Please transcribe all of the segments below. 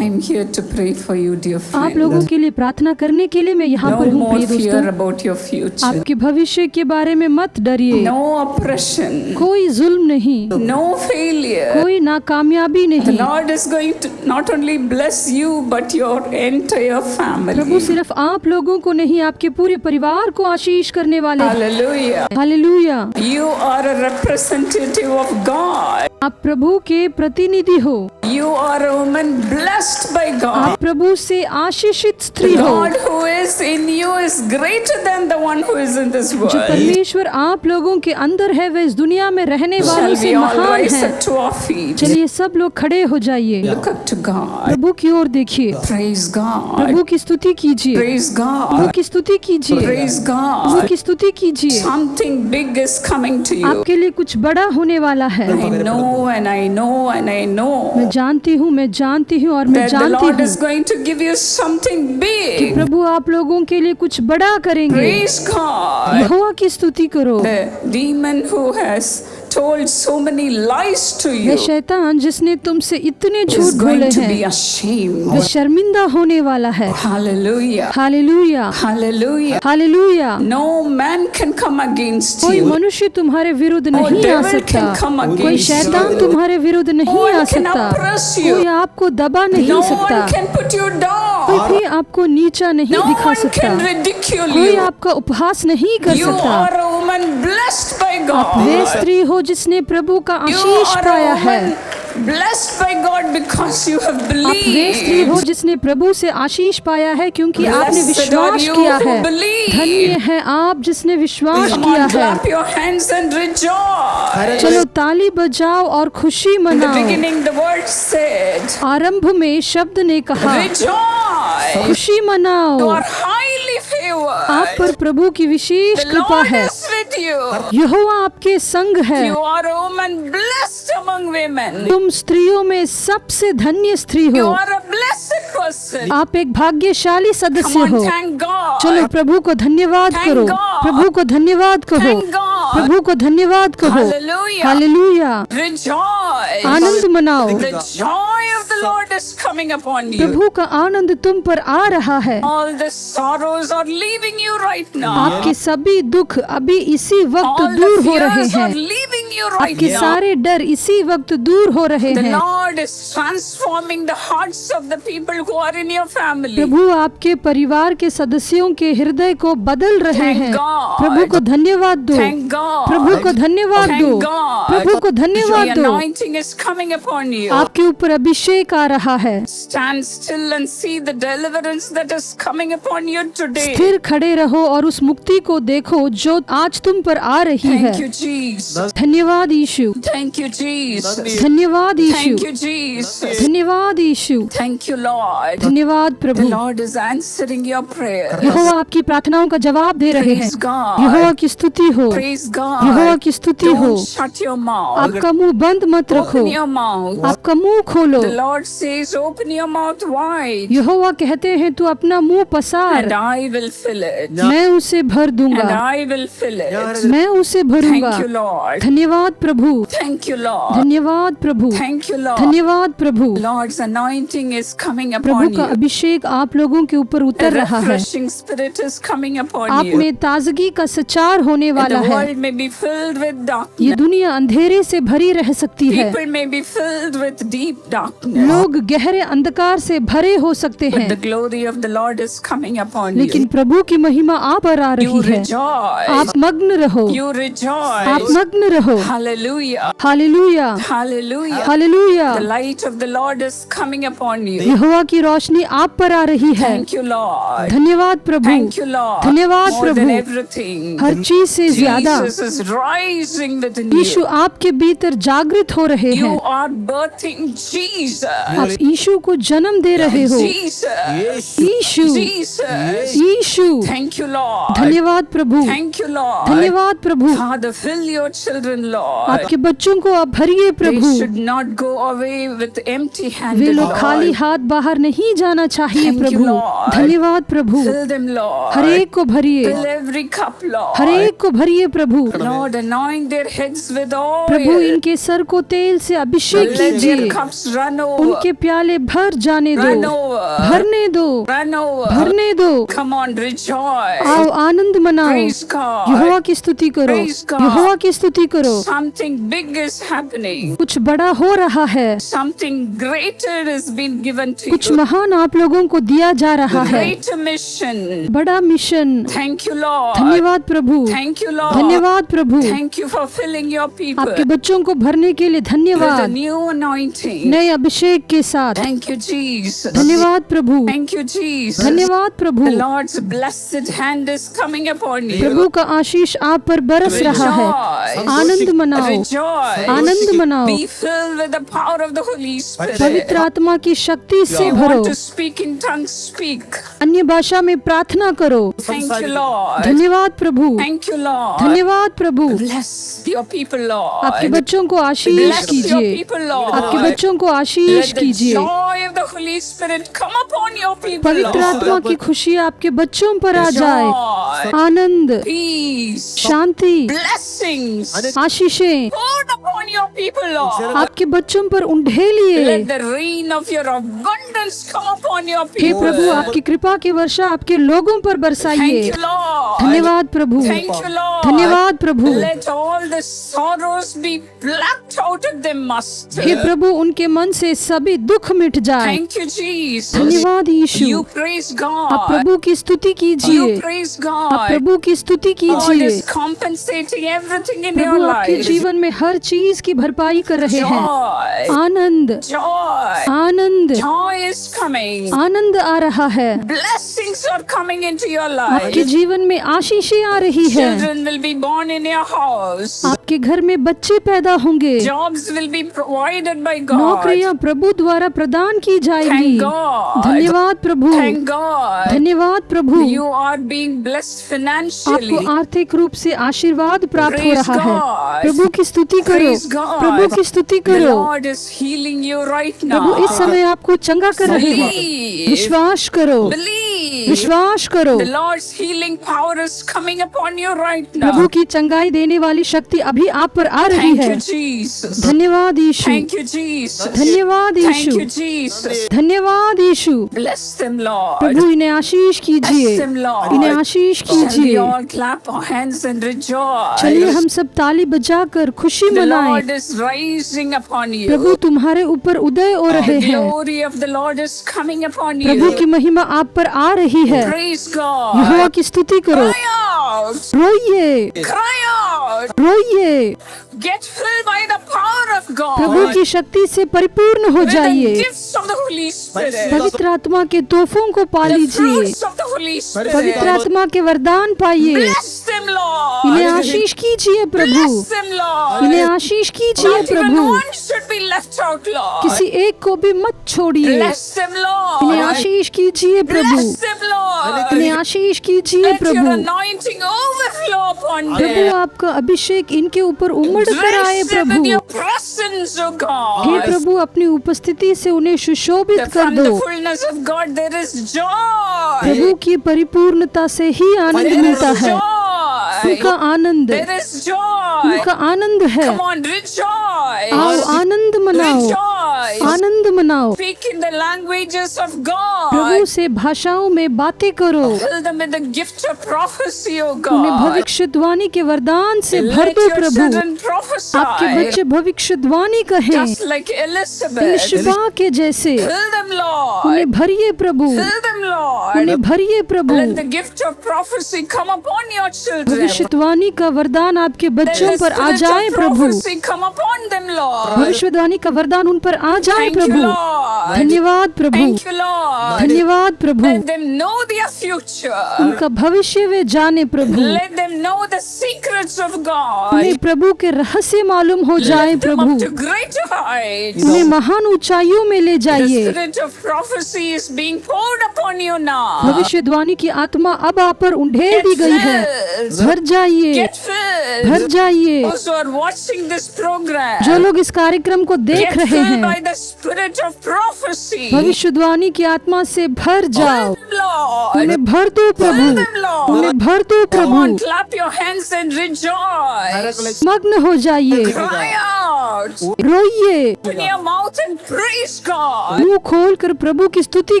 I'm here to pray for you, dear आप friend. लोगों के लिए प्रार्थना करने के लिए मैं यहाँ पर No हूँ more प्रिय fear दोस्तों। about your future. आपके भविष्य के बारे में मत डरिए। No oppression. कोई जुल्म नहीं, No failure. कोई नाकामयाबी The नहीं। Lord is going to not only bless you but your entire Prabhu family. सिर्फ आप लोगों को नहीं, आपके पूरे परिवार को आशीष करने वाले हैं। Hallelujah. Hallelujah. You are a representative of God. आप प्रभु के प्रतिनिधि हो। You are a woman blessed by God. आप प्रभु से आशीषित स्त्री The हो। God who is in you is greater than the one who is in this जो world. परमेश्वर आप लोगों के अंदर है वह इस दुनिया में रहने वालों Shall से we all महान rise है। up to our feet? चलिए सब लोग खड़े हो जाइए। Look up to God. प्रभु की ओर देखिए। Praise God. प्रभु की स्तुति कीजिए। Praise प्रभु God. की स्तुति कीजिए। Praise प्रभु God. की स्तुति कीजिए। Something big is coming to you. आपके लिए कुछ बड़ा होने वाला है। I know and I know and I know मैं जानती हूँ और मैं that the जानती Lord हूँ is going to give you something कि big. प्रभु आप लोगों के लिए कुछ बड़ा करेंगे। Praise God. यहोवा की स्तुति करो। The demon who has told so many lies to वह you शैतान जिसने तुमसे इतने is झूठ going बोले to be हैं ashamed. वह शर्मिंदा होने वाला है। Hallelujah. Hallelujah, Hallelujah. Hallelujah. No man can come against कोई you. मनुष्य तुम्हारे विरुद्ध नहीं आ devil सकता। can come कोई against शैतान you. तुम्हारे विरुद्ध नहीं No one आ can सकता। oppress you. कोई आपको दबा नहीं No सकता। one can put you कोई down. भी आपको नीचा नहीं No दिखा one सकता। can ridicule कोई you. आपका उपहास नहीं कर You सकता। are a woman blessed by आप वे God. स्त्री हो जिसने प्रभु का You आशीष are पाया a है। woman blessed by God because you have आप वे स्त्री हो believed. जिसने प्रभु से आशीष पाया है क्योंकि आपने Blessed विश्वास are you किया who है। believe. धन्य है आप जिसने विश्वास Come किया on, है। clap your hands and rejoice. चलो ताली बजाओ और खुशी In the मनाओ। beginning, the word said, आरंभ में शब्द ने कहा rejoice. खुशी You मनाओ। are highly आप favored. पर प्रभु की विशेष The कृपा Lord है। is with you. यहोवा आपके संग है। You are a woman blessed among women. तुम स्त्रियों में सबसे धन्य स्त्री You हो। are a blessed person. आप एक भाग्यशाली Come सदस्य on, हो। thank God. चलो प्रभु को धन्यवाद Thank करो। God. प्रभु को धन्यवाद कहो। Thank God. प्रभु को धन्यवाद कहो। Hallelujah. हालेलुया। Rejoice. आनंद मनाओ। The joy of the Lord is coming upon you. प्रभु का आनंद तुम पर आ रहा है। All the sorrows are leaving you right now. आपके सभी दुख अभी इसी वक्त All दूर the हो रहे fears are हैं। leaving you right आपके now. सारे डर इसी वक्त दूर हो रहे The हैं। Lord is transforming the hearts of the people who are in your family. प्रभु आपके परिवार के सदस्यों के हृदय को बदल रहे Thank हैं। God. प्रभु को धन्यवाद दो। Thank God. प्रभु को धन्यवाद Thank दो। God. प्रभु को धन्यवाद The दो। anointing is coming upon you. आपके ऊपर अभिषेक आ रहा है। Stand still and see the deliverance that is coming upon you today. स्थिर खड़े रहो और उस मुक्ति को देखो जो आज तुम पर आ रही है। Thank you, Jesus. धन्यवाद यीशु। Thank you, Jesus. धन्यवाद यीशु। Thanक you, Jesus. धन्यवाद यीशु। Thank you, Lord. धन्यवाद The Prabhu. Lord is answering your prayers. यहोवा आपकी प्रार्थनाओं का जवाब दे रहे हैं। Praise God. यहोवा की स्तुति हो। Praise यहोवा God. की स्तुति हो। Don't shut your mouth. आपका मुंह बंद मत रखो। Open your mouth. आपका मुंह खोलो। The Lord says, open your mouth wide, यहोवा कहते हैं तू अपना मुंह पसार, and I will fill it. मैं उसे भर And दूंगा। I will fill it. मैं उसे भरूंगा। Thank you, Lord. धन्यवाद प्रभु। Thank you, Lord. धन्यवाद प्रभु। Thank you, Lord. धन्यवाद प्रभु। Lord's anointing is coming Prabhu upon का you. अभिषेक आप लोगों के ऊपर A उतर रहा है। refreshing spirit is coming upon आप you. में ताजगी का सचार होने And वाला the है। world may be filled with ये darkness. दुनिया अंधेरे से भरी रह सकती है। People may be filled with deep darkness. लोग गहरे अंधकार से भरे हो सकते But the हैं, glory of the Lord is coming upon लेकिन you. प्रभु की महिमा आप पर आ You रही है। rejoice. आप मग्न रहो। You आप rejoice. मग्न रहो। Hallelujah. Hallelujah. Hallelujah. Hallelujah. The light of the Lord is coming upon you. यहोवा की रोशनी आप पर आ रही है। Thank you, Lord. धन्यवाद प्रभु। Thank you, Lord. धन्यवाद More than प्रभु। everything. हर चीज से ज्यादा Jesus is rising within Yeshu you. आपके भीतर जागृत हो रहे You हैं। are birthing Jesus. आप यीशु को जन्म दे रहे हो। Jesus. Yeshu, Jesus. Yeshu. Thank you, Lord. धन्यवाद प्रभु। Thank you, Lord. धन्यवाद प्रभु। Father, fill your children, Lord. आपके बच्चों को आप भरिए They Prabhu. should not go away with way empty-handed, लोग खाली Lord. हाथ बाहर नहीं जाना चाहिए Thank you, प्रभु। Lord. धन्यवाद प्रभु। Fill them, Lord. हर एक को भरिए, Fill every cup, Lord. हर एक को भरिए प्रभु। प्रभु। Lord, anoint their heads with Prabhu oil. इनके सर को तेल से अभिषेक Let their कीजिए, cups run over. उनके प्याले भर जाने दो, Run over. भरने दो, Run over. भरने दो। Come on, rejoice. आओ आनंद मनाओ, Praise God. यहोवा की स्तुति करो, Praise God. यहोवा की स्तुति करो। Something big is happening. कुछ बड़ा हो रहा है, Something greater is being given to कुछ you. महान आप लोगों को दिया जा रहा है, Greater mission. बड़ा मिशन। Thank you, Lord. धन्यवाद प्रभु, Thank you, Lord. धन्यवाद प्रभु, Thank you for filling your people आपके बच्चों को भरने के लिए with a धन्यवाद, new anointing. नए अभिषेक के साथ। Thank you, Jesus. धन्यवाद प्रभु, Thank you, Jesus. धन्यवाद प्रभु। The Lord's blessed hand is coming upon you. प्रभु का आशीष आप पर बरस रहा है। Rejoice. आनंद मनाओ, Rejoice. आनंद मनाओ, Be filled with the power of the Holy Spirit. पवित्र आत्मा की शक्ति से You भरो, want to speak in tongues, speak. अन्य भाषा में प्रार्थना करो। Thank you, Lord. धन्यवाद प्रभु, Thank you, Lord. धन्यवाद प्रभु। Bless your people, Lord. आपके बच्चों को आशीष Bless your कीजिए, people, Lord. आपके बच्चों को आशीष Let the कीजिए। joy of the Holy Spirit come upon your people, पवित्र आत्मा Lord. की खुशी आपके बच्चों पर आ जाए। Joy, Anand, peace, Shanti, blessings आशीषें poured upon your people, Lord. आपके बच्चों पर उंडेलिए। Let the rain of your abundance come upon your hey people. प्रभु, आपकी कृपा की वर्षा आपके लोगों पर Thank बरसाइए। you, Lord. धन्यवाद प्रभु, Thank you, Lord. धन्यवाद प्रभु। Let all the sorrows be plucked out of them, Master. हे प्रभु, उनके मन से सभी दुख मिट जाए। Thank you, Jesus. धन्यवाद यीशु। You praise God. आप प्रभु की स्तुति कीजिए, You praise आप God. प्रभु की स्तुति God कीजिए। is compensating everything in your प्रभु आपके life. जीवन में हर चीज की भरपाई कर रहे हैं। Joy. Anand, Joy. Anand, Joy is coming. आनंद आ रहा है। Blessings are coming into your आपके life. जीवन में आशीषें आ रही है। Children will be born in your house. आपके घर में बच्चे पैदा होंगे। Jobs will be provided by God. नौकरियां प्रभु द्वारा प्रदान की जाएगी। Thank God. धन्यवाद प्रभु, Thank God. धन्यवाद प्रभु। You are being blessed financially. आपको आर्थिक रूप से आशीर्वाद प्राप्त हो Praise रहा है। God. प्रभु की स्तुति करो, Praise God. प्रभु की स्तुति The करो। Lord is healing you right Prabhu now. इस समय आपको चंगा कर रहे हैं। Believe. विश्वास करो, Believe. विश्वास करो। The Lord's healing power is coming upon you right now. प्रभु की चंगाई देने वाली शक्ति अभी आप पर आ रही Thank है। you, Jesus. धन्यवाद यीशु, Thank you, Jesus. धन्यवाद Thank यीशु, you, Jesus. धन्यवाद यीशु। Bless them, Lord. प्रभु इन्हें आशीष कीजिए, Bless them, Lord. इन्हें आशीष Shall we कीजिए। all clap our hands and rejoice? चलिए हम सब ताली बजाकर खुशी The मनाएं। Lord is rising upon you. प्रभु तुम्हारे ऊपर उदय हो रहे The हैं। glory of the Lord is coming upon प्रभु की you. महिमा आप पर आ रही है। Praise यहोवा God. की स्तुति करो। Cry out. रोइए, Cry out. रोइए। Get filled by the power of Prabhu God. की शक्ति से परिपूर्ण हो With the जाइए। gifts of the Holy Spirit. पवित्र आत्मा के तोहफों को पा The लीजिए। fruits of the Holy पवित्र Spirit. आत्मा के वरदान पाइए। Bless them, Lord. इन्हें आशीष कीजिए प्रभु, Bless them, Lord. इन्हें आशीष कीजिए Not even Prabhu. one should be left out, Lord. किसी एक को भी मत छोड़िए। Bless them, Lord. इन्हें आशीष कीजिए प्रभु, Bless them, Lord. इन्हें आशीष कीजिए Let your Prabhu. anointing overflow upon Prabhu them. आपका अभिषेक इनके ऊपर उमड़ कर आए Dress them Prabhu. with your presence, O hey God. प्रभु, अपनी उपस्थिति से उन्हें सुशोभित That कर from दो। the fullness of God there is joy. प्रभु की परिपूर्णता से ही आनंद There मिलता is है। joy. उनका आनंद, There is joy. उनका आनंद है। Come on, rejoice. आओ आनंद मनाओ, Rejoice. आनंद मनाओ। Speak in the languages of God. प्रभु से भाषाओं में बातें करो। Fill them with the gift of prophecy, O उन्हें God. भविष्यवाणी के वरदान से भर Let दो your प्रभु। children आपके prophesy. बच्चे भविष्यवाणी कहें, Just like Elizabeth. एलिशबा के जैसे। Fill them, Lord. उन्हें भरिए प्रभु, Fill them, Lord. उन्हें भरिए प्रभु। Let the gift of prophecy come upon your children. भविष्यवाणी का वरदान आपके Let बच्चों the पर आ spirit जाए of Prabhu. prophecy come upon them, Lord. भविष्यवाणी का वरदान उन पर आ जाए Thank you, प्रभु। Lord. धन्यवाद प्रभु, Thank you, Lord. धन्यवाद प्रभु। Let them know their future. उनका भविष्य वे जाने प्रभु। Let them know the secrets of God. उन्हें प्रभु के रहस्य मालूम हो जाए Lift them Prabhu. up to greater heights. उन्हें महान ऊंचाइयों में ले The जाइए। spirit of prophecy is being poured upon you now. भविष्यवाणी की आत्मा अब आप पर उंडेल दी गई है। filled. भर जाइए, Get filled. भर जाइए। Those who are watching this program, जो लोग इस कार्यक्रम को देख get रहे filled हैं, by the spirit of prophecy. भविष्यवाणी की आत्मा से भर जाओ। Fill them, Lord. उन्हें भर दो Fill प्रभु, them, Lord. उन्हें भर दो Come Prabhu. on, clap your hands and rejoice. मग्न हो जाइए, Cry out. रोइए, Open your mouth and praise God. मुंह खोल कर प्रभु की स्तुति You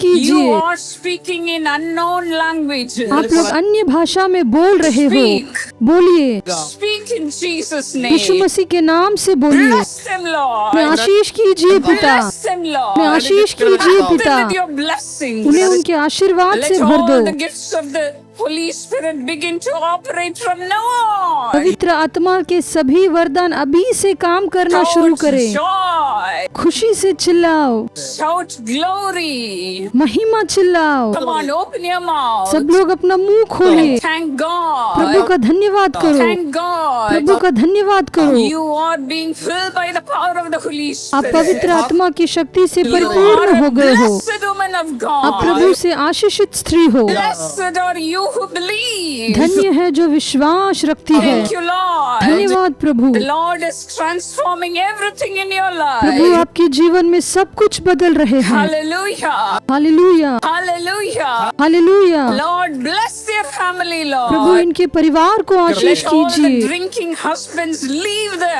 कीजिए। are speaking in unknown languages. आप लोग अन्य भाषा में बोल रहे हो, Speak. बोलिए, Speak in Jesus' Yeshu name. मसीह के नाम से बोलिए। Bless them, मैं Lord. आशीष कीजिए पिता, Bless them, मैं Lord. आशीष कीजिए Fill पिता, them with your blessings. उन्हें उनके आशीर्वाद Let से भर all दो। the gifts of the Holy Spirit begin to operate from now on. पवित्र आत्मा के सभी वरदान अभी से काम करना शुरू Shout करें। joy. खुशी से चिल्लाओ, Shout glory. महिमा चिल्लाओ। Come on, open your mouth. सब लोग अपना मुंह खोलिए, Thank प्रभु God. का धन्यवाद करो, Thank God. प्रभु का धन्यवाद करो। You are being filled by the power of the Holy आप Spirit. पवित्र आत्मा की शक्ति से You परिपूर्ण are हो a गए हो। blessed woman of आप God. प्रभु से आशीषित स्त्री हो। Blessed are you who believe. धन्य है जो विश्वास रखती है। Thank you, Lord. धन्यवाद प्रभु। The Lord is transforming everything in your Prabhu life. आपके जीवन में सब कुछ बदल रहे हैं। Hallelujah. Hallelujah, Hallelujah. Hallelujah. Lord, bless their family, Prabhu Lord. इनके परिवार को आशीष Let all the कीजिए। drinking husbands leave the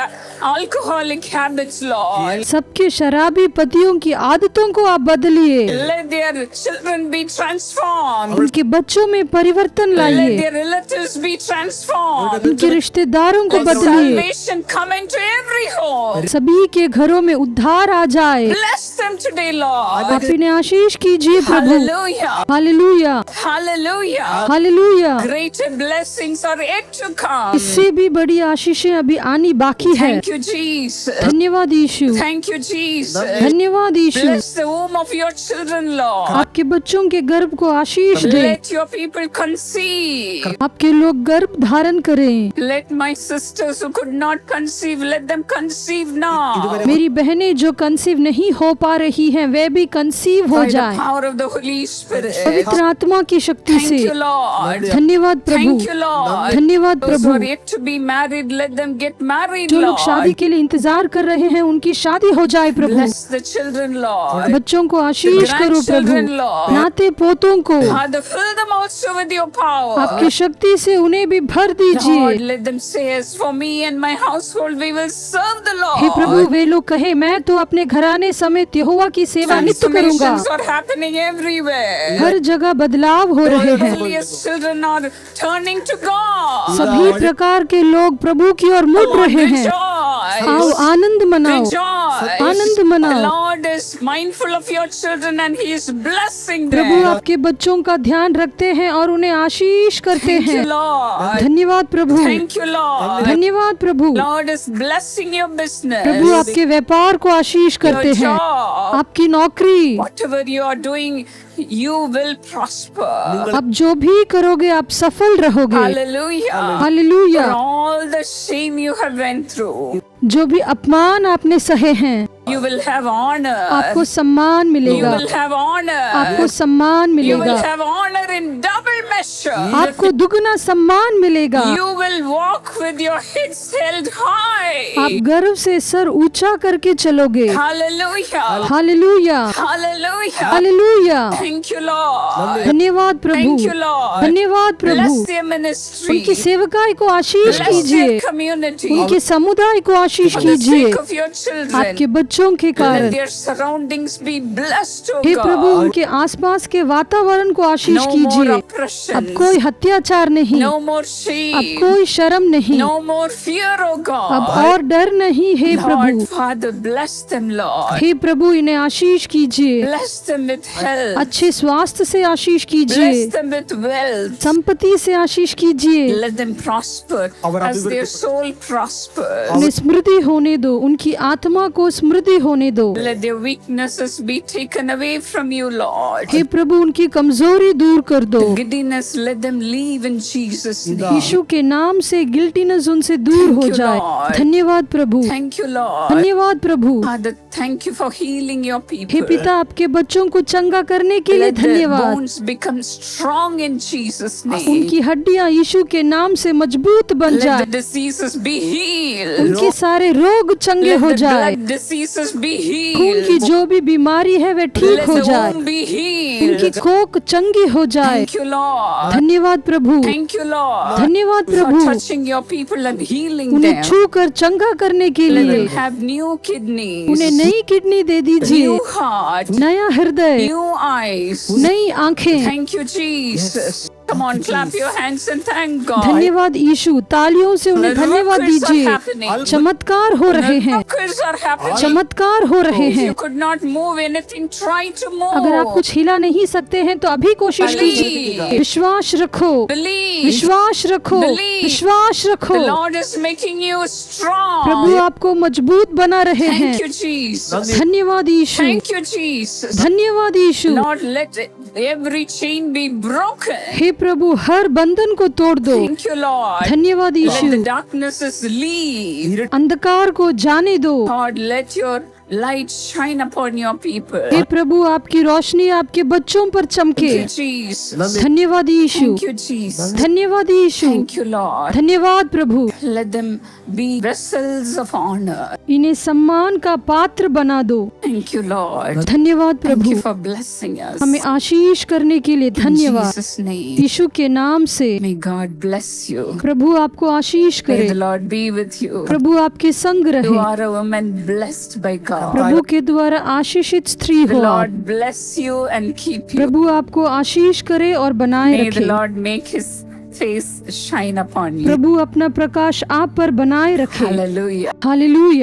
alcoholic habits, Lord. सबके शराबी पतियों की आदतों को आप बदलिए। Let their children be transformed. उनके बच्चों में परिवर्तन Let लाइए। their relatives be transformed. उनके रिश्तेदारों को Let बदलिए। salvation come into every home. सभी के घरों में उद्धार आ जाए। Bless them today, Lord. आप इन्हें आशीष कीजिए प्रभु। Hallelujah. Hallelujah, Hallelujah. Hallelujah. Greater blessings are yet to come. इससे भी बड़ी आशीषें अभी आनी बाकी है। Thank you, Jesus. धन्यवाद यीशु, Thank you, Jesus. धन्यवाद यीशु। Bless the womb of your children, Lord. आपके बच्चों के गर्भ को आशीष दे। Let your people conceive. आपके लोग गर्भ धारण करें। Let my sisters who could not conceive, let them conceive now. मेरी बहनें जो कंसीव नहीं हो पा रही हैं, वे भी कंसीव हो By the जाएं। power of the Holy Spirit. पवित्र आत्मा की शक्ति Thank से। you, Lord. धन्यवाद प्रभु, Thank you, Lord. धन्यवाद Those who Prabhu. are yet to be married, let them get married, जो लोग शादी Lord. के लिए इंतजार कर रहे हैं, उनकी शादी हो जाए प्रभु। Bless the children, Lord. बच्चों को आशीष करो प्रभु। grandchildren, Lord. नाते पोतों को Father, fill them also with your power. आपकी शक्ति से उन्हें भी भर Lord, दीजिए। let them say, as for me and my household, we will serve the hey Prabhu, Lord. वे लोग कहे, मैं तो अपने घराने समेत यहोवा की सेवा नित्य करूंगा। Transformations are happening everywhere. हर जगह बदलाव हो रहे All the हैं। holiest children are turning to God. सभी प्रकार के लोग प्रभु की ओर मुड़ Come on, रहे हैं। आओ rejoice. आनंद मनाओ, Rejoice. आनंद The मनाओ। Lord is mindful of your children and He is blessing Prabhu them. आपके बच्चों का ध्यान रखते हैं और उन्हें आशीष करते Thank you, हैं। Lord. धन्यवाद प्रभु, Thank you, Lord. धन्यवाद प्रभु। Lord is blessing your Prabhu business, आपके व्यापार को आशीष करते your हैं। job. आपकी नौकरी, Whatever you are doing, you will prosper. आप जो भी करोगे आप सफल रहोगे। Hallelujah. For hallelujah. all the shame you have went through, जो भी अपमान आपने सहे हैं, you will have honor. आपको सम्मान You मिलेगा। will have honor. आपको सम्मान You मिलेगा। will have honor in double measure. आपको दुगना सम्मान मिलेगा। You will walk with your heads held आप high. गर्व से सर ऊंचा करके चलोगे। Hallelujah. Hallelujah, Hallelujah. Hallelujah. Thank you, Lord. धन्यवाद प्रभु, Thank you, Lord. धन्यवाद प्रभु। Bless their ministry. उनकी सेवकाई को आशीष Bless कीजिए। their community. उनके समुदाय को आशीष For the कीजिए। sake of your children. आपके बच्चों के Let कारण their surroundings be blessed, O hey Prabhu, God. उनके आसपास के वातावरण को आशीष No more कीजिए। oppression. अब कोई हत्याचार नहीं, No more अब shame. कोई शर्म नहीं, No more fear, O अब God. और डर नहीं। हे Lord, प्रभु, Father, bless them, Lord. हे प्रभु, इन्हें आशीष कीजिए। Bless them with health. अच्छे स्वास्थ्य से आशीष कीजिए, Bless them with wealth. संपत्ति से आशीष कीजिए। Let them prosper as their soul prospers. उन्हें स्मृति होने दो, उनकी आत्मा को स्मृति होने दो। Let their weaknesses be taken away from you, Lord. हे प्रभु, उनकी कमजोरी दूर कर दो। Giddiness, let them leave in Jesus' name. यीशु के नाम से गिल्टीनेस उनसे दूर हो Thank you, जाए। Lord. धन्यवाद प्रभु, Thank you, Lord. धन्यवाद प्रभु। Father, thank you for healing your hey people. पिता, आपके बच्चों को चंगा करने के लिए Let their धन्यवाद। bones become strong in Jesus' name. उनकी हड्डियां यीशु के नाम से मजबूत बन Let जाए। the diseases be healed. उनके सारे रोग चंगे Let हो the जाए। blood diseases be खून की healed. जो भी बीमारी है वे ठीक Let हो the जाए। womb be healed. उनकी healed. खोक चंगी हो जाए। Thank you, Lord. धन्यवाद प्रभु, Thank you, Lord, धन्यवाद for Prabhu, touching your people and healing उन्हें them. छू कर चंगा करने के Let लिए them have new उन्हें kidneys, नई किडनी दे दीजिए, new heart, नया हृदय, new eyes. नई आंखें। Thank you, Jesus. Come on, clap your hands and thank God. धन्यवाद यीशु, तालियों से उन्हें धन्यवाद Miracles are दीजिए। happening. चमत्कार हो रहे हैं, Miracles are happening. चमत्कार हो रहे If हैं। you could not move anything, try to अगर आप move. कुछ हिला नहीं सकते हैं तो अभी कोशिश कीजिए। Believe. विश्वास रखो, Believe. विश्वास रखो, Believe. विश्वास रखो। The Lord is making you strong. प्रभु आपको मजबूत बना रहे हैं। Thank you, Jesus. धन्यवाद यीशु, Thank you, Jesus. धन्यवाद यीशु। Lord, let every chain be broken. हे प्रभु, हर बंधन को तोड़ दो। Thank you, Lord. धन्यवाद Let the Yeshu. darknesses leave. अंधकार को जाने दो। Lord, let your light shine upon your people. हे प्रभु, आपकी रोशनी आपके बच्चों पर चमके। Thank you, Jesus. धन्यवाद यीशु, Thank you, Jesus. धन्यवाद यीशु, Thank you, Lord. धन्यवाद प्रभु। Let them be vessels of honor. इन्हें सम्मान का पात्र बना दो। Thank you, Lord. धन्यवाद Thank Prabhu, you for blessing us. हमें आशीष करने के लिए In धन्यवाद। Jesus' name. यीशु के नाम से May God bless you. प्रभु आपको आशीष May करे। the Lord be with you. प्रभु आपके संग You रहे। are a woman blessed by God. प्रभु के द्वारा आशीषित स्त्री The हो आप। Lord bless you and keep you. प्रभु आपको आशीष करे और बनाए May the रखे। Lord make his face shine upon you. प्रभु अपना प्रकाश आप पर बनाए रखे। Hallelujah. हालेलुया।